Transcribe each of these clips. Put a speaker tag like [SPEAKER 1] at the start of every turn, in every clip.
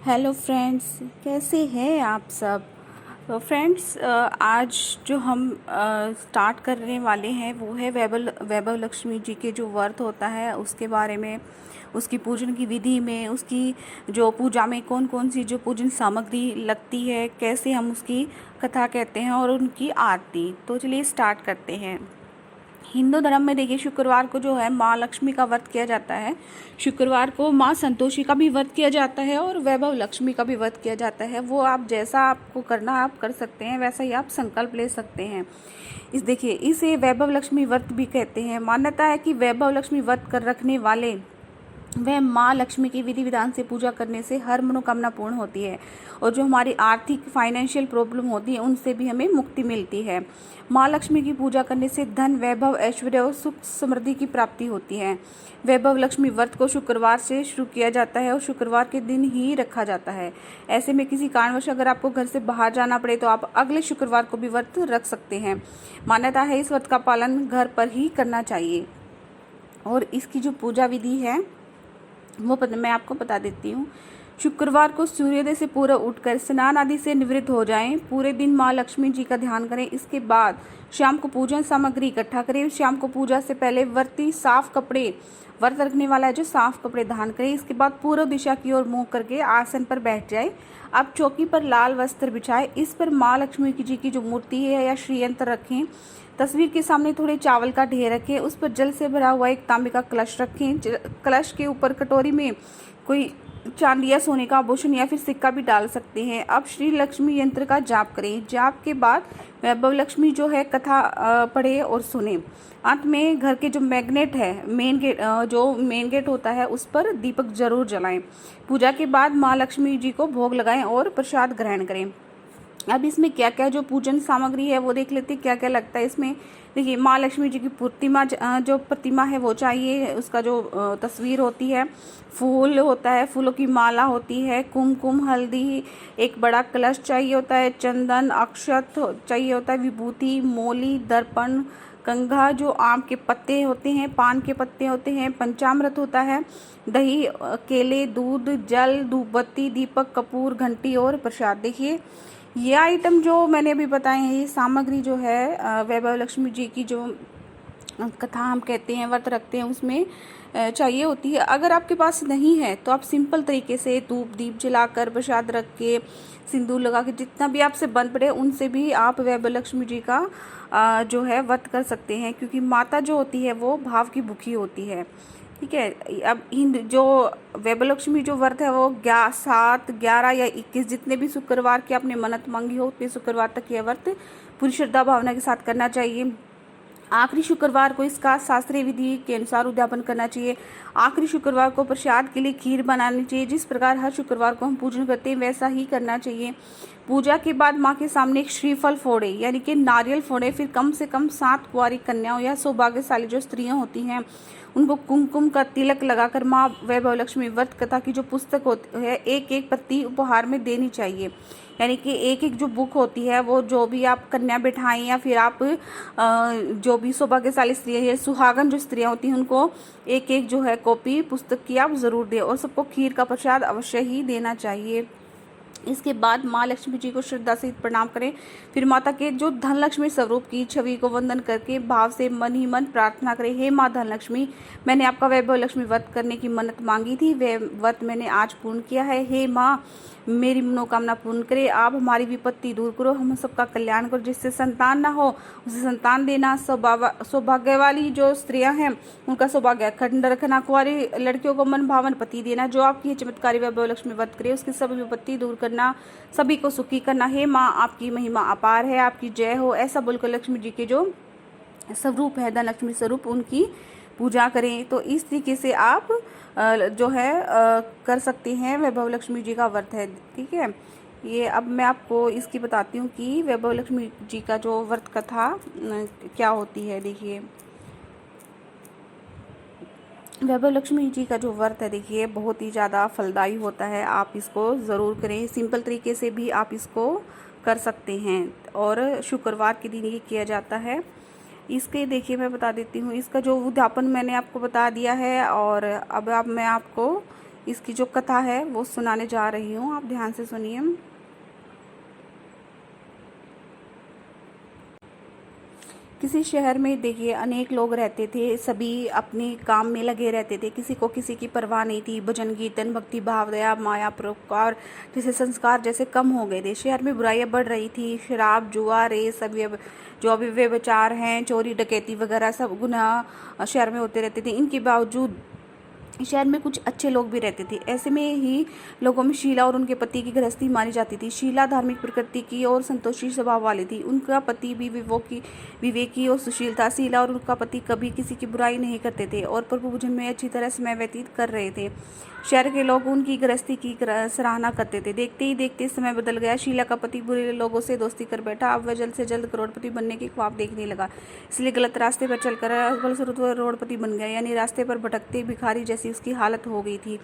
[SPEAKER 1] Hello friends, कैसे हैं आप सब। तो फ्रेंड्स, आज जो हम स्टार्ट करने वाले हैं वो है वैभव लक्ष्मी जी के जो व्रत होता है उसके बारे में, उसकी पूजन की विधि में, उसकी जो पूजा में कौन कौन सी जो पूजन सामग्री लगती है, कैसे हम उसकी कथा कहते हैं और उनकी आरती। तो चलिए स्टार्ट करते हैं। हिंदू धर्म में देखिए, शुक्रवार को जो है माँ लक्ष्मी का व्रत किया जाता है। शुक्रवार को माँ संतोषी का भी व्रत किया जाता है और वैभव लक्ष्मी का भी व्रत किया जाता है। वो आप जैसा आपको करना आप कर सकते हैं, वैसा ही आप संकल्प ले सकते हैं। देखिए, इसे वैभव लक्ष्मी व्रत भी कहते हैं। मान्यता है कि वैभव लक्ष्मी व्रत कर रखने वाले वह माँ लक्ष्मी की विधि विधान से पूजा करने से हर मनोकामना पूर्ण होती है और जो हमारी आर्थिक फाइनेंशियल प्रॉब्लम होती है उनसे भी हमें मुक्ति मिलती है। माँ लक्ष्मी की पूजा करने से धन, वैभव, ऐश्वर्य और सुख समृद्धि की प्राप्ति होती है। वैभव लक्ष्मी व्रत को शुक्रवार से शुरू किया जाता है और शुक्रवार के दिन ही रखा जाता है। ऐसे में किसी कारणवश अगर आपको घर से बाहर जाना पड़े तो आप अगले शुक्रवार को भी व्रत रख सकते हैं। मान्यता है इस व्रत का पालन घर पर ही करना चाहिए। और इसकी जो पूजा विधि है वो मैं आपको बता देती हूँ। शुक्रवार को सूर्योदय से पूर्व उठकर स्नान आदि से निवृत्त हो जाएं। पूरे दिन माँ लक्ष्मी जी का ध्यान करें। इसके बाद शाम को पूजन सामग्री इकट्ठा करें। शाम को पूजा से पहले व्रती साफ कपड़े, व्रत रखने वाला है जो साफ कपड़े धारण करें। इसके बाद पूर्व दिशा की ओर मुंह करके आसन पर बैठ जाए। अब चौकी पर लाल वस्त्र बिछाए, इस पर माँ लक्ष्मी जी की जो मूर्ति है या श्रीयंत्र रखें। तस्वीर के सामने थोड़े चावल का ढेर रखें, उस पर जल से भरा हुआ एक तांबे का कलश रखें। कलश के ऊपर कटोरी में कोई चांदी या सोने का आभूषण या फिर सिक्का भी डाल सकते हैं। अब श्री लक्ष्मी यंत्र का जाप करें। जाप के बाद वैभव लक्ष्मी जो है कथा पढ़े और सुने। अंत में घर के जो मैग्नेट है, जो मेन गेट होता है उस पर दीपक जरूर जलाएं। पूजा के बाद माँ लक्ष्मी जी को भोग लगाएं और प्रसाद ग्रहण करें। अब इसमें क्या क्या जो पूजन सामग्री है वो देख लेते हैं क्या क्या लगता है इसमें। देखिए, माँ लक्ष्मी जी की जो प्रतिमा है वो चाहिए, उसका जो तस्वीर होती है, फूल होता है, फूलों की माला होती है, कुमकुम, हल्दी, एक बड़ा कलश चाहिए होता है, चंदन, अक्षत चाहिए होता है, विभूति, मोली, दर्पण, कंघा, जो आम के पत्ते होते हैं, पान के पत्ते होते हैं, पंचामृत होता है, दही, केले, दूध, जल, धूपबत्ती, दीपक, कपूर, घंटी और प्रसाद। देखिए, ये आइटम जो मैंने अभी बताए हैं, ये सामग्री जो है वैभव लक्ष्मी जी की जो कथा हम कहते हैं, व्रत रखते हैं, उसमें चाहिए होती है। अगर आपके पास नहीं है तो आप सिंपल तरीके से धूप दीप जलाकर, प्रसाद रख के, सिंदूर लगा के, जितना भी आपसे बन पड़े उनसे भी आप वैभव लक्ष्मी जी का जो है व्रत कर सकते हैं। क्योंकि माता जो होती है वो भाव की भूखी होती है। ठीक है। अब जो वैभव लक्ष्मी जो व्रत है वो 7, 11 या 21 जितने भी शुक्रवार की आपने मन्नत मांगी हो उतने शुक्रवार तक यह व्रत पूरी श्रद्धा भावना के साथ करना चाहिए। आखिरी शुक्रवार को इसका शास्त्रीय विधि के अनुसार उद्यापन करना चाहिए। आखिरी शुक्रवार को प्रसाद के लिए खीर बनानी चाहिए। जिस प्रकार हर शुक्रवार को हम पूजन करते हैं वैसा ही करना चाहिए। पूजा के बाद माँ के सामने एक श्रीफल फोड़े यानी कि नारियल फोड़े। फिर कम से कम 7 कुंवारी कन्याओं या सौभाग्यशाली जो स्त्रियां होती हैं उनको कुमकुम का तिलक लगाकर माँ वैभव लक्ष्मी व्रत कथा की जो पुस्तक होती है एक एक प्रति उपहार में देनी चाहिए। यानी कि एक एक जो बुक होती है वो जो भी आप कन्या बिठाएं या फिर आप जो भी सौभाग्यशाली स्त्रियां है, सुहागन जो स्त्रियां होती हैं, उनको एक एक जो है कॉपी पुस्तक की आप ज़रूर दें और सबको खीर का प्रसाद अवश्य ही देना चाहिए। इसके बाद माँ लक्ष्मी जी को श्रद्धा से प्रणाम करें। फिर माता के जो धन लक्ष्मी स्वरूप की छवि को वंदन करके भाव से मन ही मन प्रार्थना करें, हे माँ धन लक्ष्मी, मैंने आपका वैभव लक्ष्मी व्रत करने की मन्नत मांगी थी, वह व्रत मैंने आज पूर्ण किया है। हे माँ, मेरी मनोकामना पूर्ण करे, आप हमारी विपत्ति दूर करो, हम सबका कल्याण करो, जिससे संतान ना हो उसे संतान देना, सौभाग्य वाली जो स्त्रियां हैं उनका सौभाग्य अखंड रखना, कुंवारी लड़कियों को मन भावन पति देना, जो आपकी चमत्कारी वैभव लक्ष्मी व्रत करे उसकी सब विपत्ति दूर करना, सभी को सुखी करना। हे माँ, आपकी महिमा अपार है, आपकी जय हो। ऐसा बोलकर लक्ष्मी जी के जो स्वरूप है, धन लक्ष्मी स्वरूप, उनकी पूजा करें। तो इस तरीके से आप जो है कर सकते हैं। वैभव लक्ष्मी जी का व्रत है। ठीक है। ये अब मैं आपको इसकी बताती हूँ कि वैभव लक्ष्मी जी का जो व्रत कथा क्या होती है। देखिए, वैभव लक्ष्मी जी का जो व्रत है देखिए बहुत ही ज़्यादा फलदायी होता है। आप इसको ज़रूर करें। सिंपल तरीके से भी आप इसको कर सकते हैं और शुक्रवार के दिन ये किया जाता है। इसके देखिए मैं बता देती हूँ, इसका जो उद्यापन मैंने आपको बता दिया है। और अब मैं आपको इसकी जो कथा है वो सुनाने जा रही हूँ, आप ध्यान से सुनिए। किसी शहर में देखिए अनेक लोग रहते थे, सभी अपने काम में लगे रहते थे, किसी को किसी की परवाह नहीं थी। भजन कीर्तन भक्ति भाव दया माया परोपकार जैसे संस्कार जैसे कम हो गए थे। शहर में बुराइयां बढ़ रही थी, शराब जुआ रेस जो अभी व्यभिचार हैं, चोरी डकैती वगैरह सब गुनाह शहर में होते रहते थे। इनके बावजूद शहर में कुछ अच्छे लोग भी रहते थे। ऐसे में ही लोगों में शीला और उनके पति की गृहस्थी मानी जाती थी। शीला धार्मिक प्रकृति की और संतोषी स्वभाव वाली थी। उनका पति भी विवेकी और सुशील था। शीला और उनका पति कभी किसी की बुराई नहीं करते थे और प्रभु भजन में अच्छी तरह समय व्यतीत कर रहे थे। शहर के लोग उनकी गृहस्थी की सराहना करते थे। देखते ही देखते समय बदल गया। शीला का पति बुरे लोगों से दोस्ती कर बैठा। अब वह जल्द से जल्द करोड़पति बनने के ख्वाब देखने लगा, इसलिए गलत रास्ते पर चलकर फलस्वरूप करोड़पति बन गया, यानी रास्ते पर भटकते भिखारी जैसी उसकी हालत हो गई थी।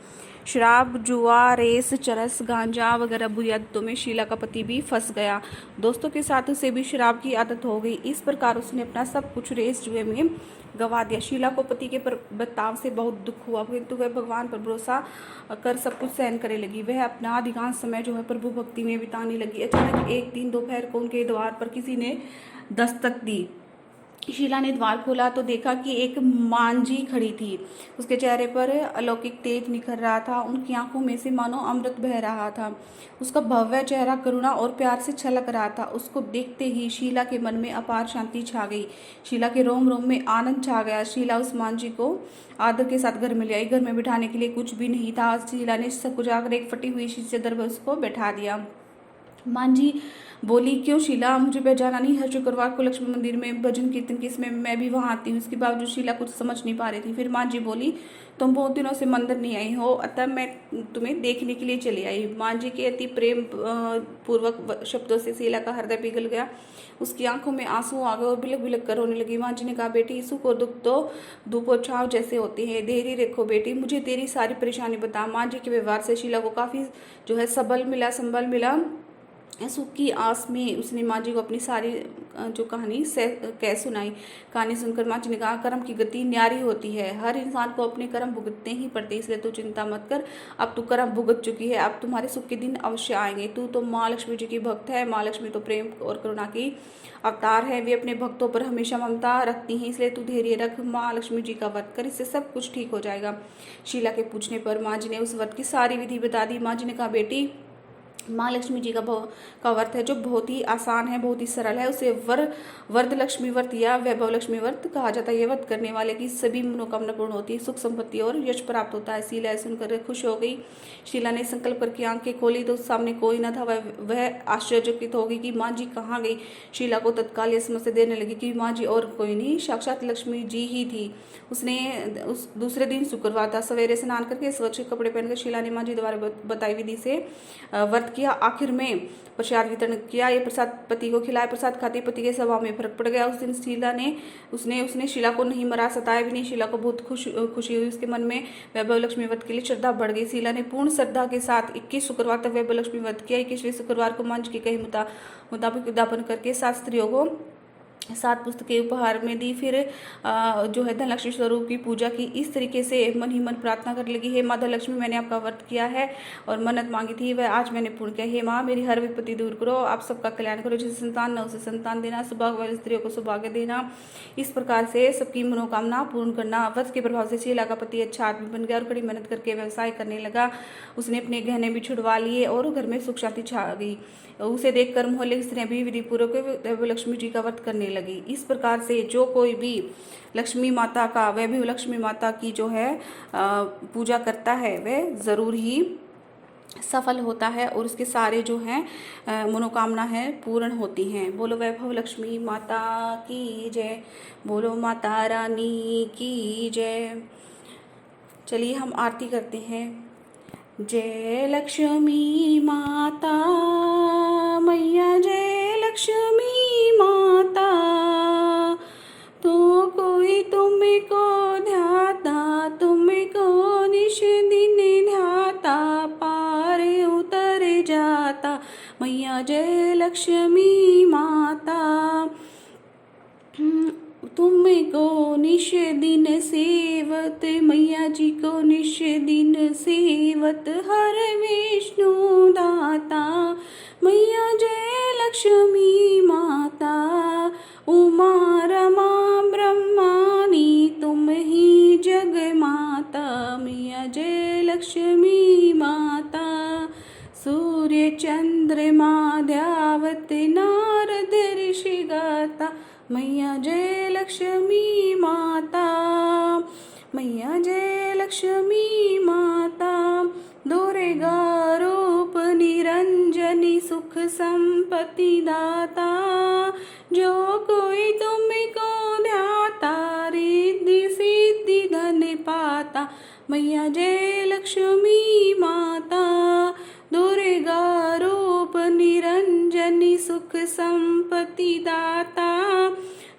[SPEAKER 1] शराब जुआ रेस चरस गांजा वगैरह बुरी आदतों में शीला का पति भी फंस गया। दोस्तों के साथ उसे भी शराब की आदत हो गई। इस प्रकार उसने अपना सब कुछ रेस जुए में गवा दिया। शीला को पति के बर्ताव से बहुत दुख हुआ, किंतु वह भगवान पर भरोसा कर सब कुछ सहन करने लगी। वह अपना अधिकांश समय जो है प्रभु भक्ति में बिताने लगी। अचानक एक दिन दोपहर को उनके द्वार पर किसी ने दस्तक दी। शीला ने द्वार खोला तो देखा कि एक मांझी खड़ी थी। उसके चेहरे पर अलौकिक तेज निखर रहा था। उनकी आंखों में से मानो अमृत बह रहा था। उसका भव्य चेहरा करुणा और प्यार से छलक रहा था। उसको देखते ही शीला के मन में अपार शांति छा गई। शीला के रोम रोम में आनंद छा गया। शीला उस मांझी को आदर के साथ घर में ले आई। घर में बिठाने के लिए कुछ भी नहीं था। शीला ने सब कुछ आकर एक फटी हुई शीशे दर पर उसको बैठा दिया। मांझी बोली, क्यों शीला, मुझे पहचाना नहीं? हर शुक्रवार को लक्ष्मी मंदिर में भजन कीर्तन की इसमें मैं भी वहाँ आती हूँ। इसके बावजूद शीला कुछ समझ नहीं पा रही थी। फिर मांझी बोली, तुम बहुत दिनों से मंदिर नहीं आई हो, अतः मैं तुम्हें देखने के लिए चली आई। मांझी के अति प्रेम पूर्वक शब्दों से शीला का हृदय पिघल गया। उसकी आंखों में आंसू आ गए और बिलक बिलक कर रोने लगी। मांझी ने कहा, बेटी, सुख और दुख तो धूप और छाव जैसे होते हैं, धैर्य रखो बेटी, मुझे तेरी सारी परेशानी बता। मांझी के व्यवहार से शीला को काफ़ी जो है संबल मिला। सुख की आस में उसने मांझी को अपनी सारी जो कहानी कह सुनाई। कहानी सुनकर मांझी ने कहा, कर्म की गति न्यारी होती है, हर इंसान को अपने कर्म भुगतने ही पड़ते, इसलिए तू चिंता मत कर, अब तू कर्म भुगत चुकी है, अब तुम्हारे सुख के दिन अवश्य आएंगे। तू तो माँ लक्ष्मी जी की भक्त है। माँ लक्ष्मी तो प्रेम और करुणा की अवतार है, वे अपने भक्तों पर हमेशा ममता रखती हैं, इसलिए तू धैर्य रख, माँ लक्ष्मी जी का व्रत कर, इससे सब कुछ ठीक हो जाएगा। शीला के पूछने पर मांझी ने उस व्रत की सारी विधि बता दी। मांझी ने कहा, बेटी, माँ लक्ष्मी जी का व्रत है जो बहुत ही आसान है, बहुत ही सरल है। उसे वरद लक्ष्मी व्रत या वैभव लक्ष्मी व्रत कहा जाता है। यह व्रत करने वाले की सभी मनोकामना पूर्ण होती है, सुख संपत्ति और यश प्राप्त होता है। शीला सुनकर खुश हो गई। शीला ने संकल्प करके आंखें खोली तो सामने कोई न था। वह आश्चर्यचकित हो गई कि माँ जी कहाँ गई। शीला को तत्काल यह समझ देने लगी कि माँ जी और कोई नहीं, साक्षात लक्ष्मी जी ही थी। उसने उस दूसरे दिन शुक्रवार था। सवेरे स्नान करके स्वच्छ कपड़े पहनकर शीला ने माँ जी द्वारा बताई विधि से व्रत किया। आखिर में प्रसाद वितरण किया। ये प्रसाद पति को खिलाया। प्रसाद खाते पति के स्वभाव में फर्क पड़ गया। उस दिन उसने शीला को नहीं मरा, सताया भी नहीं। शीला को बहुत खुशी हुई। उसके मन में वैभव लक्ष्मी व्रत के लिए श्रद्धा बढ़ गई। शीला ने पूर्ण श्रद्धा के साथ 21 शुक्रवार तक वैभव लक्ष्मी व्रत किया। 21वें शुक्रवार को मंच की कही मुताबिक दापन करके 7 स्त्रियों को 7 पुस्तकें उपहार में दी। फिर जो है धनलक्ष्मी स्वरूप की पूजा की। इस तरीके से मन ही मन प्रार्थना कर लगी, हे माँ धनलक्ष्मी, मैंने आपका व्रत किया है और मन्नत मांगी थी, वह आज मैंने पूर्ण किया। हे माँ, मेरी हर विपत्ति दूर करो, आप सबका कल्याण करो, जिसे संतान न उसे संतान देना, सौभाग्य वाली स्त्रियों को सौभाग्य देना, इस प्रकार से सबकी मनोकामना पूर्ण करना। व्रत के प्रभाव से शीला का पति अच्छा आदमी बन गया और कड़ी मेहनत करके व्यवसाय करने लगा। उसने अपने गहने भी छुड़वा लिए और घर में सुख शांति छा गई। उसे देखकर मोहल्ले की स्त्रियां भी विधि पूर्वक लक्ष्मी जी का व्रत करने लगी। इस प्रकार से जो कोई भी लक्ष्मी माता का वैभव लक्ष्मी माता की जो है पूजा करता है वह ज़रूर ही सफल होता है और उसके सारे जो हैं मनोकामना है पूर्ण होती हैं। बोलो वैभव लक्ष्मी माता की जय, बोलो माता रानी की जय। चलिए हम आरती करते हैं। जय लक्ष्मी माता मैया, जय लक्ष्मी माता, तो कोई तुमको ध्याता, तुमको निश दिन ध्याता, पार उतर जाता, मैया जय लक्ष्मी माता। तुमको निश दिन सेवत, मैया जी को निश दिन सेवत, हर विष्णु दाता, मैया जय लक्ष्मी माता। उमा रमा ब्रह्मानी तुम ही जग माता, मैया जय लक्ष्मी माता। सूर्य चंद्रमा ध्यावत, नारद ऋषि गाता, मैया जय लक्ष्मी माता, मैया जय लक्ष्मी माता। दुर्गा रूप निरंजनी सुख संपत्ति दाता, जो कोई तुमको ध्याता, रिद्धि सिद्धि धन पाता, मैया जय लक्ष्मी माता। दुर्गा रूप निरंजनी सुख संपत्ति दाता,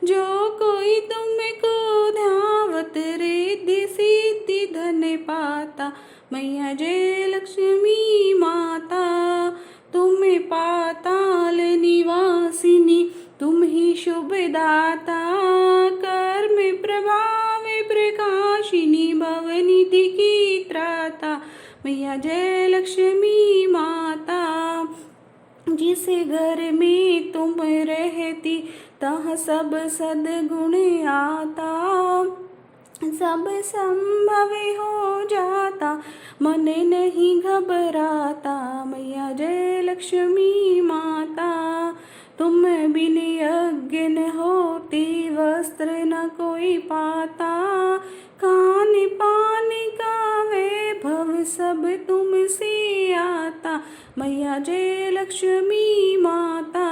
[SPEAKER 1] जो कोई तुमको ध्यावत, रिद्धि सिद्धि धन पाता, मैया जय लक्ष्मी माता। तुम पाताल निवासिनी तुम ही शुभ दाता, कर्म प्रभाव प्रकाशिनी भवनिधि की त्राता, मैया जय लक्ष्मी माता। जिस घर में तुम रहती तह सब सद्गुण आता, सब संभव हो जाता, मन नहीं घबराता, मैया जय लक्ष्मी माता। तुम बिन यज्ञ न होती, वस्त्र न कोई पाता, खान पान का वैभव सब तुमसे आता, मैया जय लक्ष्मी माता।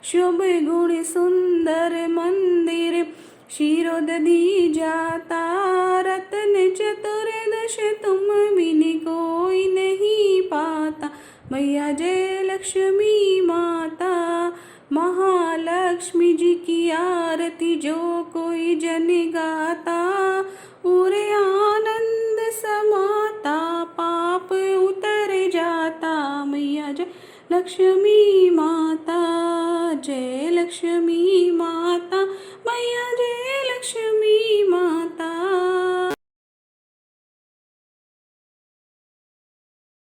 [SPEAKER 1] शुभ गुण सुंदर मंदिर शिरोदधि जाता, रत्न चतुर्दश तुम बिन कोई नहीं पाता, मैया जय लक्ष्मी माता। महालक्ष्मी जी की आरती जो कोई जन गाता, पूरे आनंद समाता, पाप उतर जाता, मैया जय लक्ष्मी माता, जय लक्ष्मी माता,